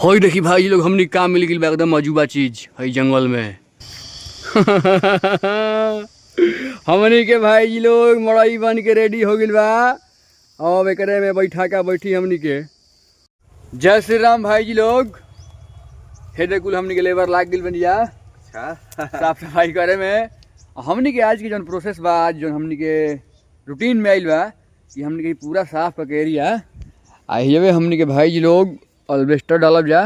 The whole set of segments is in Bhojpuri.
हो देखी भाई लोग हमनी काम मिल गई एकदम अजूबा चीज है जंगल में। हमनी के भाई जी लोग मड़ई बन के रेडी हो गइल बा। अब एकरे में बैठा का बैठी हमनी के। जय श्री राम भाई जी लोग। हे देखुल हमनी के लेबर लाग गइल बनिया साफ सफाई करे में। हमनी के आज के जौन प्रोसेस बा, आज जो हमनी के रूटीन में आइल बा कि हमनी के पूरा साफ करके एरिया आइए हमनी के भाई जी लोग अल्बेस्टर डालब जा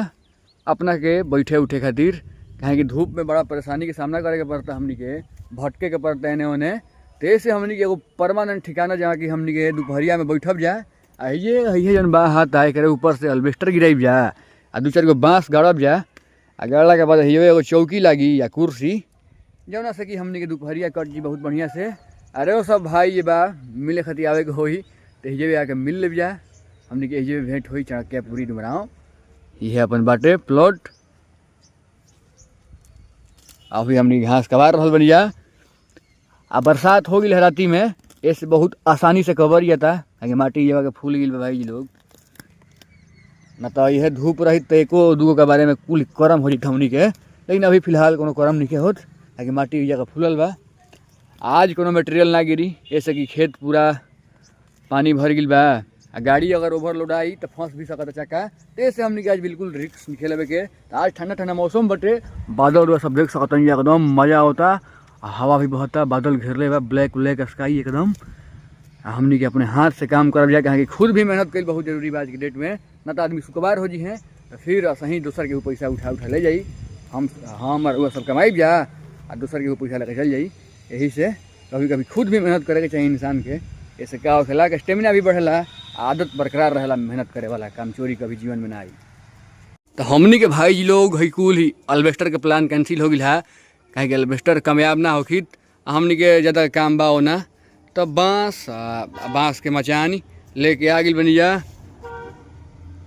अपना के बैठे उठे खातिर। कहें कि धूप में बड़ा परेशानी के सामना करे के पड़ता, हमनी के भटके के पड़ता है उन्हें। तो ऐसे हमनी के एगो परमानेंट ठिकाना जहाँ कि हमनी के दोपहरिया में बैठब जा। आइए जन बा हाथ आए करे ऊपर से अल्बेस्टर गिराइब जा आ दू चार गो बाँस गाड़ब जा। आ गाड़ला के बाद एगो चौकी लागी या कुर्सी जौना से कि हमनी के दोपहरिया कट जी बहुत बढ़िया से। अरे वो सब भाई ये बा मिले खातिर आवे के होई तो हिजे आके मिल ले जा। हमनी के हिजे भेंट होई चढ़ के पूरी डुमराव ये अपन बाटे प्लॉट। अभी हमनी घास कबार रहल बनिया। आ बरसात हो गई राती में ऐसे बहुत आसानी से कवर जाता आगे माटी ये के फूल गिल भाई जी लोग। न तो यह धूप रही तो एको दूगो के बारे में कुल करम हो जाता हमनी के, लेकिन अभी फिलहाल कोनो करम नहीं होत आगे माटी ये जगह फूलल बा। आज कोनो मटेरियल ना गिरी ऐसे कि खेत पूरा पानी भर गिल बा। आ गाड़ी अगर ओवरलोड आई तो फंस भी सकता चक्का। तो ऐसे हमने आज बिल्कुल रिक्स नहीं खेले के। तो आज ठंडा ठंडा मौसम बटे, बादल सब देख सकता एकदम मज़ा होता। हवा भी बहता, बादल घेरले बा, ब्लैक ब्लैक स्काई एकदम। हमने के अपने हाथ से काम करब जाके कि खुद भी मेहनत कर बहुत जरूरी बा आज की डेट में। ना तो आदमी सुकबार हो जी हैं तो फिर सही दूसर के पैसा उठा ले जाई। हम वो सब कमाई जा और दूसर के पैसा लेके चल जाई। यही से कभी कभी खुद भी मेहनत करे के चाहिए इंसान के। ऐसे क्या होखेला कि स्टेमिना भी बढ़ेला, आदत बरकरार रहेला मेहनत करे वाला। काम चोरी कभी जीवन में ना आई। तो हमनी के भाई जी लोग है कुल ही अल्बेस्टर के प्लान कैंसिल हो गया है। कहीं कि अल्बेस्टर कामयाब ना होखी हमनी के ज़्यादा काम बा होना। तब बाँस के मचान लेके आ गई बनी जा।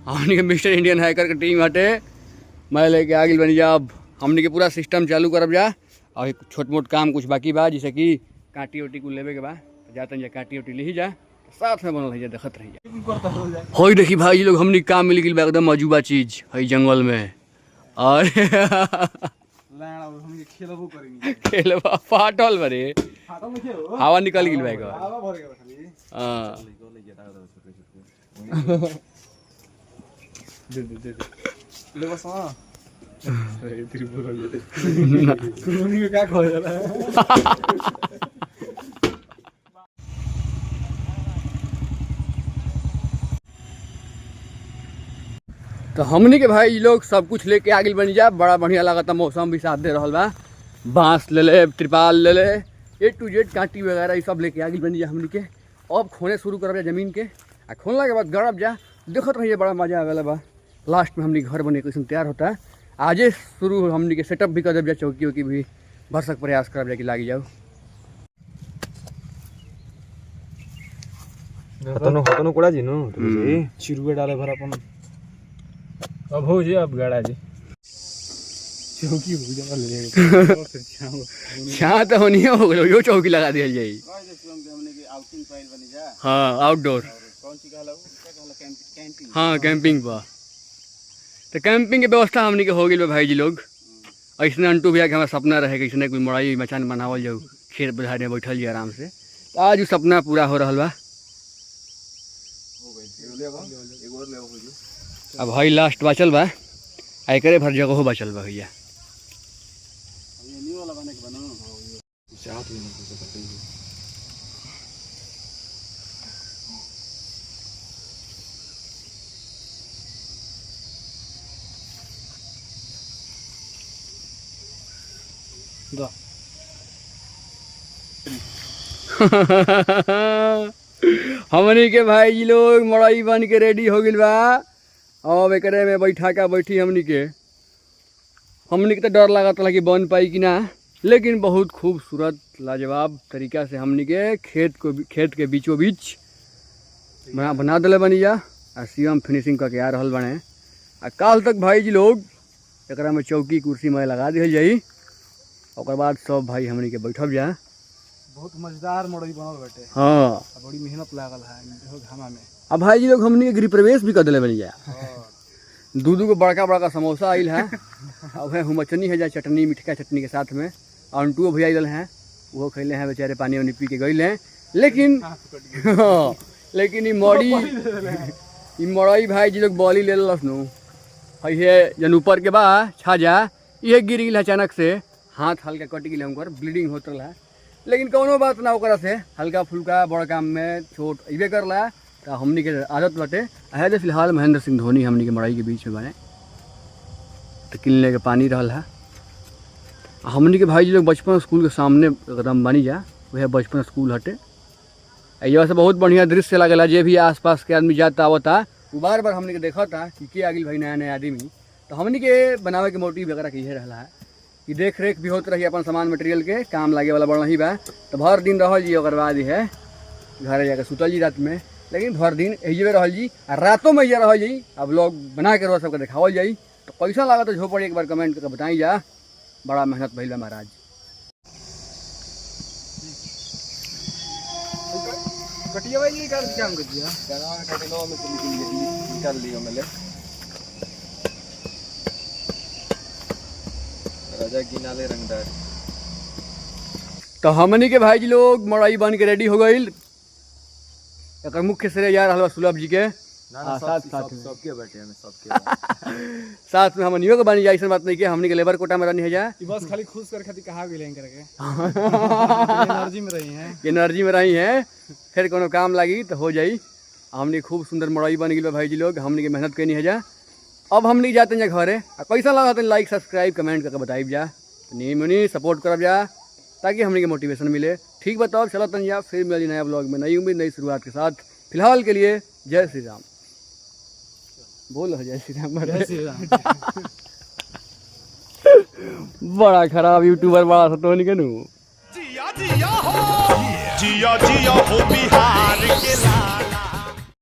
हमनी के मिस्टर इंडियन हैकर के टीम हटे मैं लेके आ गई बनी जा। अब हमनी के पूरा सिस्टम चालू करब जा। और छोट मोट काम कुछ बाकी बा जैसे कि काटी ओटी को लेवे के बा जाते जा काटी ओटी ले जा साथ में बनल है देखत रही हो देखी भाई लोग हमनी काम मिल गई एकदम अजूबा चीज है जंगल में। और खेलबा फाटल बरे हवा निकल गई भाई का। तो हमनी के भाई लोग सब कुछ लेके आगे बन जा। बड़ा बढ़िया लगता, मौसम भी साथ दे रहा बा। बाँस ले ले, त्रिपाल ले ले, A to Z कांटी वगैरह ये सब लेके आगे बन जा। हमनी के अब खोने शुरू करब जा जमीन के। आ खोलने के बाद गड़ब जा देखत रहिए बड़ा मजा आवेला बा। लास्ट में हमनी घर बने कैसे तैयार होता है। आजे शुरू हमनी के सेटअप भी कर देब जा, चौकी वौकी भी भरसक प्रयास करब जा कि लागी जाओ। हतनो कोड़ा जी नो चिरुए डाले भर अपन अब हो जे अब गाड़ा जी चौकी हो जा ले छा तो होनी हो गलो यो चौकी लगा दिया जाई। हमने की आउटिंग फाइल बनी जा। हां आउटडोर कौन सी कहला वो क्या कहला कैंपिंग। हां कैंपिंग बा। तो कैंपिंग की व्यवस्था हमनी के हो गई भाई जी लोग। ऐसने अंटू भैया के हमारा सपना रहे कि ऐसे कोई मड़ाई मचान बनावल जाओ खेत बधार में बैठल जी आराम से। तो आज वो सपना पूरा हो रहा बा। अब भाई लास्ट बचल बा एकरे भर जगह बचल बा भैया। ये न्यू वाला बने के बनो चाहत में हमनी के भाई जी लोग मड़ई बन के रेडी हो गइल बा। अब एकरे में बैठा का बैठी हमनी के तो डर लागत कि बन पाई कि ना, लेकिन बहुत खूबसूरत लाजवाब तरीका से हमनी के खेत के बीचों बीच बना दिले बनी जा। आ सीएम फिनिशिंग करके आ रहल बने। आ काल तक भाई जी लोग एकरा में चौकी कुर्सी में लगा दिहल जाई। और बाद सब भाई हमनी के बैठब जा। बहुत मजेदार मड़ई बनल बाटे। हाँ बड़ी मेहनत लागल है घामा में। अब भाई जी लोग हमनी के गृह प्रवेश भी कर दिले बनी जा। दूध को बड़का बड़का समोसा आइल है। अब है हुमचनी है जा चटनी मिठका चटनी के साथ में। अंटुओ भी आइल हैं, वो खैले हैं बेचारे, पानी वानी पी के गए हैं। लेकिन लेकिन ई मड़ई भाई जी लोग बॉली ले लस नु है जन ऊपर के बा छाजा ये गिर गई अचानक से, हाथ हल्का कट गई हमको, ब्लीडिंग होत रहा। लेकिन कोनो बात ना ओकरा से, हल्का फुल्का बड़ काम में छोट अबे कर ला तो हमनी के आदत बाटे। है तो फिलहाल महेंद्र सिंह धोनी हमनी के मड़ई के बीच में बने तो किनले के पानी रहल है। हमनी के भाई जी लोग बचपन स्कूल के सामने एकदम बनी जा, वह बचपन स्कूल हटे। ये से बहुत बढ़िया दृश्य लगेला, जे भी आसपास के आदमी जाता आवता वो बार बार हमनी के देखा था कि के आगिल भाई नया नया आदमी। तो हमनी के बनावे के मोटिव वगैरह के ये रहा है कि देख रेख भी होत रही अपन सामान मटेरियल के काम लागे वाला बढ़ ही बा। तो भर दिन रहल जी, ओकर बाद है घर जाकर सुतल जी रात में। लेकिन भर दिन यही रहल जी, रातों में ये रहल जी। अब लोग बना के रोज सबके दिखावल जाई तो कैसा लगा तो झोपड़ी एक बार कमेंट करके बताई जा। बड़ा मेहनत भइल बा महाराज। कटिया भाई ये काम कर दिया निकाल लियो मेले राजा गिनाले रंगदार। तो हमनी के भाई जी लोग मड़ई बन के रेडी हो गई। एक मुख्य श्रेय जा रहा सुलभ जी के सबके बैठे हमें सबके साथ में हमनियो के बनी जाए। ऐसा बात नहीं कि हमनी के लेबर कोटा में रहनी है जा, बस खाली खुश कर खातिर कहा गेले करके एनर्जी में रही हैं, एनर्जी में रही हैं। फिर कोनो काम लगी तो हो जाई। हमनी खूब सुंदर मड़ई बन गई भाई जी लोग, हमनी के मेहनत करनी है जा। अब हमनी जाते हैं घरे। कैसा लगा तो लाइक सब्सक्राइब कमेंट करके बताइब जा, नी मुनी सपोर्ट करब जा ताकि हमनी के मोटिवेशन मिले। ठीक बताओ, चलो तन जा फिर मिली नया ब्लॉग में, नई उम्मीद नई शुरुआत के साथ। फिलहाल के लिए जय श्री राम बोलो, जय श्री राम। जय श्री राम। बड़ा खराब यूट्यूबर बड़ा सा तो नहीं कनू। जिया जिया हो बिहार के लाल।